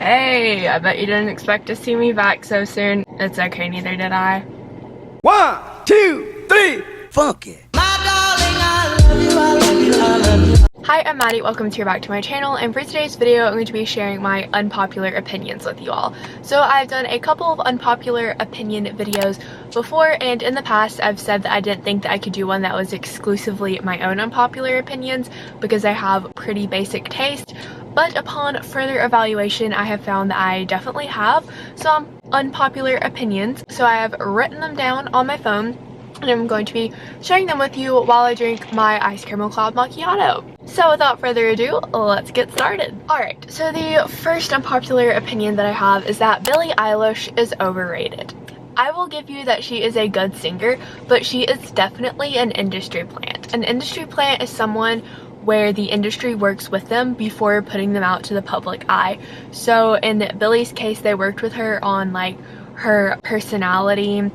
Hey, I bet you didn't expect to see me back so soon. It's okay, neither did I. 1, 2, 3, funk it. Hi, I'm Maddie. Welcome back to my channel, and for today's video I'm going to be sharing my unpopular opinions with you all. So I've done a couple of unpopular opinion videos before, and in the past I've said that I didn't think that I could do one that was exclusively my own unpopular opinions because I have pretty basic taste. But upon further evaluation, I have found that I definitely have some unpopular opinions. So I have written them down on my phone, and I'm going to be sharing them with you while I drink my ice caramel cloud macchiato. So without further ado, let's get started. Alright, so the first unpopular opinion that I have is that Billie Eilish is overrated. I will give you that she is a good singer, but she is definitely an industry plant. An industry plant is someone where the industry works with them before putting them out to the public eye. So in Billie's case, they worked with her on like her personality,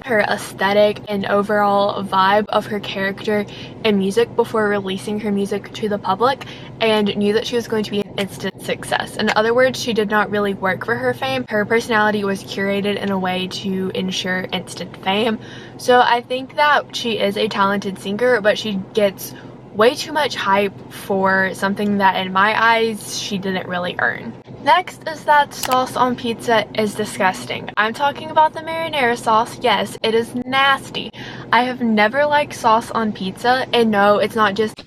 her aesthetic, and overall vibe of her character and music before releasing her music to the public, and knew that she was going to be an instant success. In other words, she did not really work for her fame. Her personality was curated in a way to ensure instant fame. So I think that she is a talented singer, but she gets way too much hype for something that in my eyes she didn't really earn. Next is that sauce on pizza is disgusting. I'm talking about the marinara sauce. Yes, it is nasty. I have never liked sauce on pizza, and no, it's not just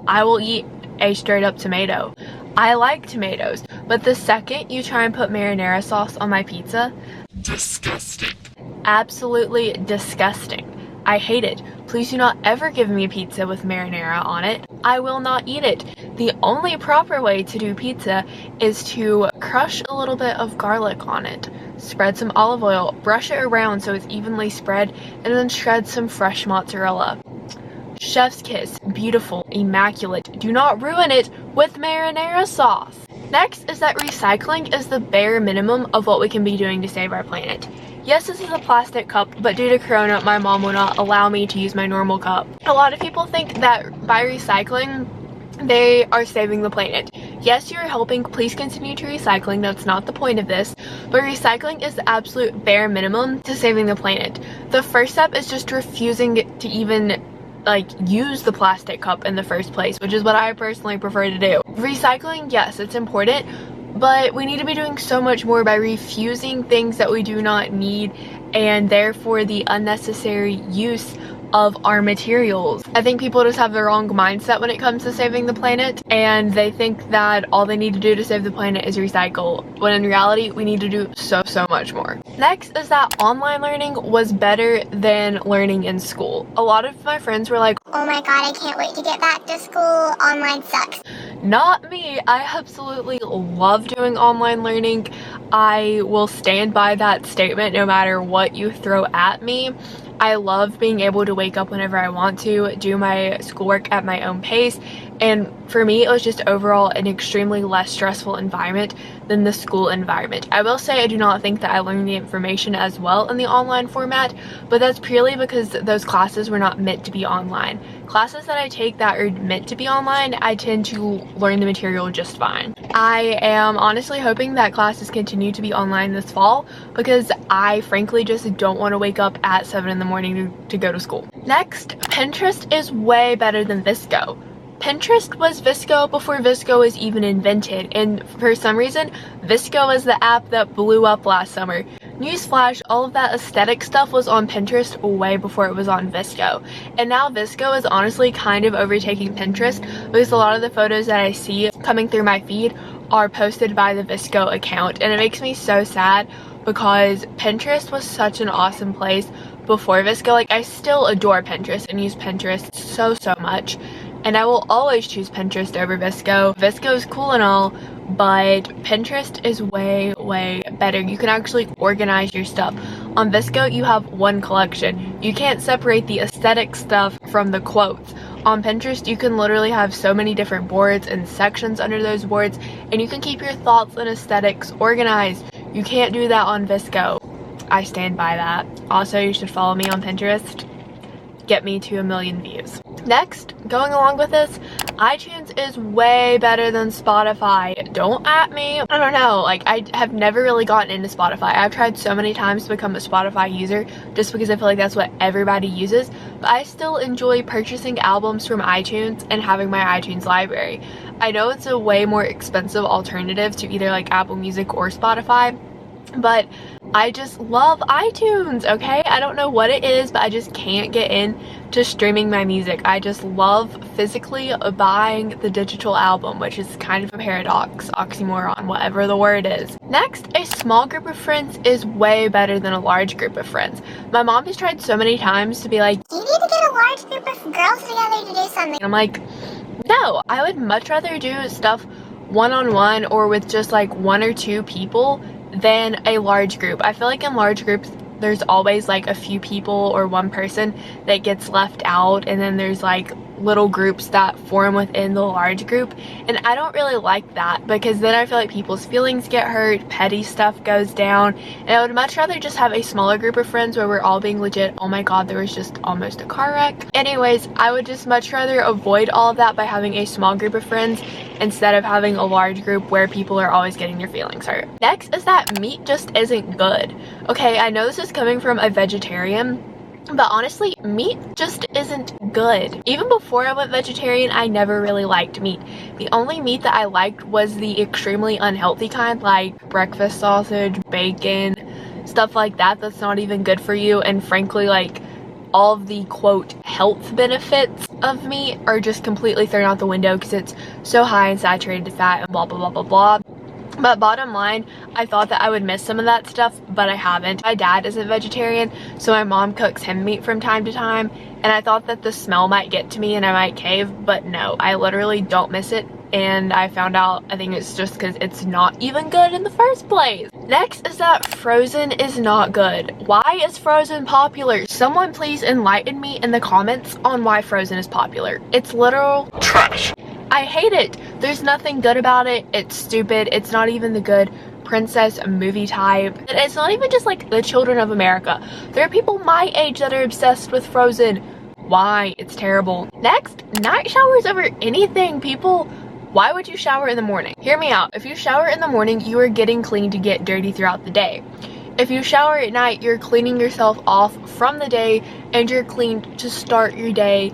I will eat a straight up tomato. I like tomatoes, but the second you try and put marinara sauce on my pizza, disgusting. Absolutely disgusting. I hate it. Please do not ever give me a pizza with marinara on it. I will not eat it. The only proper way to do pizza is to crush a little bit of garlic on it, spread some olive oil, brush it around so it's evenly spread, and then shred some fresh mozzarella. Chef's kiss. Beautiful. Immaculate. Do not ruin it with marinara sauce. Next is that recycling is the bare minimum of what we can be doing to save our planet. Yes, this is a plastic cup, but due to Corona, my mom will not allow me to use my normal cup. A lot of people think that by recycling, they are saving the planet. Yes, you're helping. Please continue to recycling. That's not the point of this. But recycling is the absolute bare minimum to saving the planet. The first step is just refusing to even use the plastic cup in the first place, which is what I personally prefer to do. Recycling, yes, it's important, but we need to be doing so much more by refusing things that we do not need, and therefore the unnecessary use of our materials. I think people just have the wrong mindset when it comes to saving the planet, and they think that all they need to do to save the planet is recycle, when in reality we need to do so much more. Next is that online learning was better than learning in school. A lot of my friends were like, oh my god, I can't wait to get back to school, online sucks. Not me. I absolutely love doing online learning. I will stand by that statement no matter what you throw at me. I love being able to wake up whenever I want to, do my schoolwork at my own pace, and for me it was just overall an extremely less stressful environment than the school environment. I will say I do not think that I learned the information as well in the online format, but that's purely because those classes were not meant to be online. Classes that I take that are meant to be online, I tend to learn the material just fine. I am honestly hoping that classes continue to be online this fall because I frankly just don't want to wake up at 7 in the morning to go to school. Next, Pinterest is way better than Visco. Pinterest was Visco before Visco was even invented, and for some reason, Visco was the app that blew up last summer. Newsflash, all of that aesthetic stuff was on Pinterest way before it was on Visco. And now Visco is honestly kind of overtaking Pinterest because a lot of the photos that I see coming through my feed are posted by the Visco account, and it makes me so sad because Pinterest was such an awesome place before Visco. I still adore Pinterest and use Pinterest so much, and I will always choose Pinterest over Visco. Visco is cool and all, but Pinterest is way better. You can actually organize your stuff. On Visco, you have one collection. You can't separate the aesthetic stuff from the quotes. On Pinterest, you can literally have so many different boards and sections under those boards, and you can keep your thoughts and aesthetics organized. You can't do that on Visco. I stand by that. Also, you should follow me on Pinterest. Get me to 1 million views. Next, going along with this, iTunes is way better than Spotify. Don't at me. I don't know, like I have never really gotten into Spotify. I've tried so many times to become a Spotify user just because I feel like that's what everybody uses, but I still enjoy purchasing albums from iTunes and having my iTunes library. I know it's a way more expensive alternative to either like Apple Music or Spotify, but I just love iTunes, okay? I don't know what it is, but I just can't get into streaming my music. I just love physically buying the digital album, which is kind of a paradox, oxymoron, whatever the word is. Next, a small group of friends is way better than a large group of friends. My mom has tried so many times to be like, You need to get a large group of girls together to do something. I'm like, no, I would much rather do stuff one-on-one or with just like one or two people than a large group. I feel like in large groups there's always like a few people or one person that gets left out, and then there's like little groups that form within the large group, and I don't really like that because then I feel like people's feelings get hurt, petty stuff goes down, and I would much rather just have a smaller group of friends where we're all being legit. Oh my god, there was just almost a car wreck. Anyways, I would just much rather avoid all of that by having a small group of friends instead of having a large group where people are always getting their feelings hurt. Next is that meat just isn't good. Okay, I know this is coming from a vegetarian, but honestly, meat just isn't good. Even before I went vegetarian, I never really liked meat. The only meat that I liked was the extremely unhealthy kind, like breakfast sausage, bacon, stuff like that that's not even good for you, and frankly, like, all of the quote health benefits of meat are just completely thrown out the window because it's so high in saturated fat and blah blah blah blah blah. But bottom line, I thought that I would miss some of that stuff, but I haven't. My dad isn't vegetarian, so my mom cooks him meat from time to time, and I thought that the smell might get to me and I might cave, but no, I literally don't miss it. And I found out, I think it's just because it's not even good in the first place. Next is that Frozen is not good. Why is Frozen popular? Someone please enlighten me in the comments on why Frozen is popular. It's literal trash. I hate it. There's nothing good about it. It's stupid. It's not even the good princess movie type. And it's not even just like the children of America. There are people my age that are obsessed with Frozen. Why? It's terrible. Next, night showers over anything, people. Why would you shower in the morning? Hear me out. If you shower in the morning, you are getting clean to get dirty throughout the day. If you shower at night, you're cleaning yourself off from the day and you're clean to start your day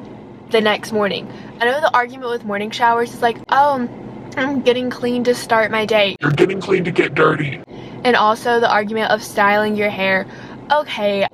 the next morning. I know the argument with morning showers is like, oh, I'm getting clean to start my day. You're getting clean to get dirty. And also the argument of styling your hair. Okay,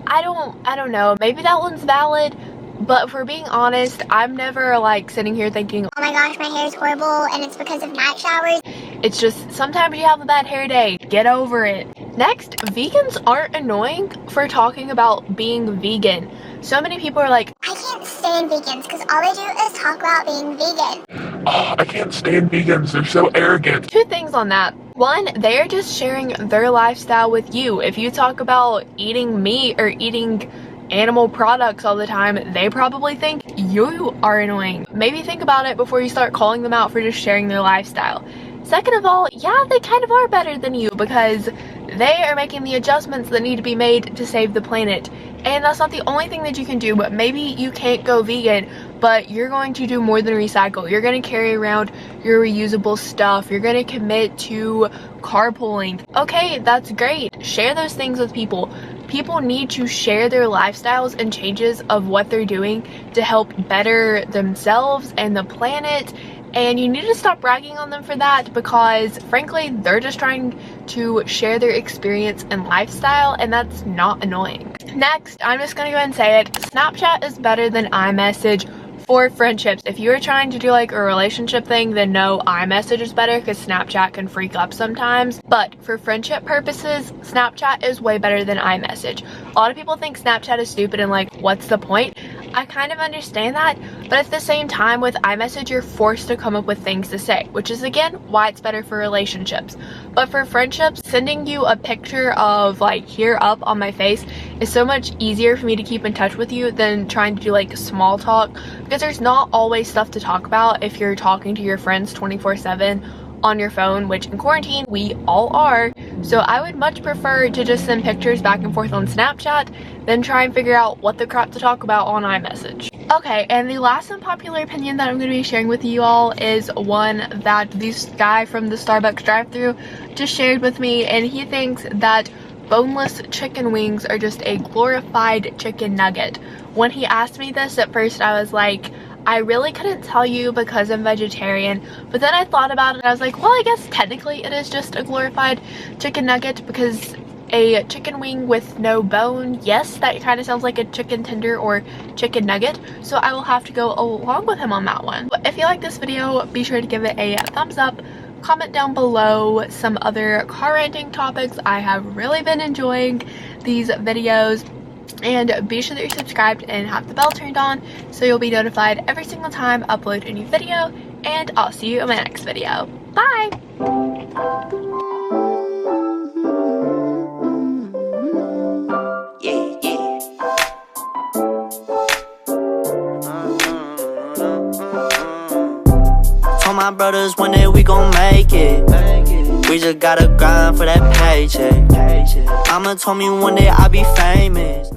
I don't know. Maybe that one's valid. But if we're being honest, I'm never like sitting here thinking, Oh my gosh, my hair is horrible and it's because of night showers. it's just sometimes you have a bad hair day. Get over it. Next, vegans aren't annoying for talking about being vegan. So many people are like, I can't stand vegans because all they do is talk about being vegan. Oh, I can't stand vegans. They're so arrogant. two things on that. One, they're just sharing their lifestyle with you. If you talk about eating meat or eating animal products all the time, they probably think you are annoying. Maybe think about it before you start calling them out for just sharing their lifestyle. Second of all, yeah, they kind of are better than you because they are making the adjustments that need to be made to save the planet. And that's not the only thing that you can do, but maybe you can't go vegan, but you're going to do more than recycle. You're going to carry around your reusable stuff. You're going to commit to carpooling. Okay, that's great. Share those things with people. People need to share their lifestyles and changes of what they're doing to help better themselves and the planet. And you need to stop bragging on them for that because frankly, they're just trying to share their experience and lifestyle, and that's not annoying. Next, I'm just gonna go ahead and say it. Snapchat is better than iMessage for friendships. If you're trying to do like a relationship thing, then no, iMessage is better because Snapchat can freak up sometimes. But for friendship purposes, Snapchat is way better than iMessage. A lot of people think Snapchat is stupid and like, what's the point? I kind of understand that, but at the same time with iMessage, you're forced to come up with things to say, which is again why it's better for relationships. But for friendships, sending you a picture of like here up on my face is so much easier for me to keep in touch with you than trying to do like small talk, because there's not always stuff to talk about if you're talking to your friends 24/7 on your phone, which in quarantine we all are. So I would much prefer to just send pictures back and forth on Snapchat than try and figure out what the crap to talk about on iMessage. Okay, and the last unpopular opinion that I'm going to be sharing with you all is one that this guy from the Starbucks drive-thru just shared with me, and he thinks that boneless chicken wings are just a glorified chicken nugget. When he asked me this, at first I was like, I really couldn't tell you because I'm vegetarian, but then I thought about it and I was like, well, I guess technically it is just a glorified chicken nugget, because a chicken wing with no bone, yes, that kind of sounds like a chicken tender or chicken nugget, so I will have to go along with him on that one. But if you like this video, be sure to give it a thumbs up. Comment down below some other car renting topics. I have really been enjoying these videos, and be sure that you're subscribed and have the bell turned on so you'll be notified every single time I upload a new video, and I'll see you in my next video. Bye! Told my brothers one day we gon' make it. We just gotta grind for that paycheck. Mama told me one day I'll be famous.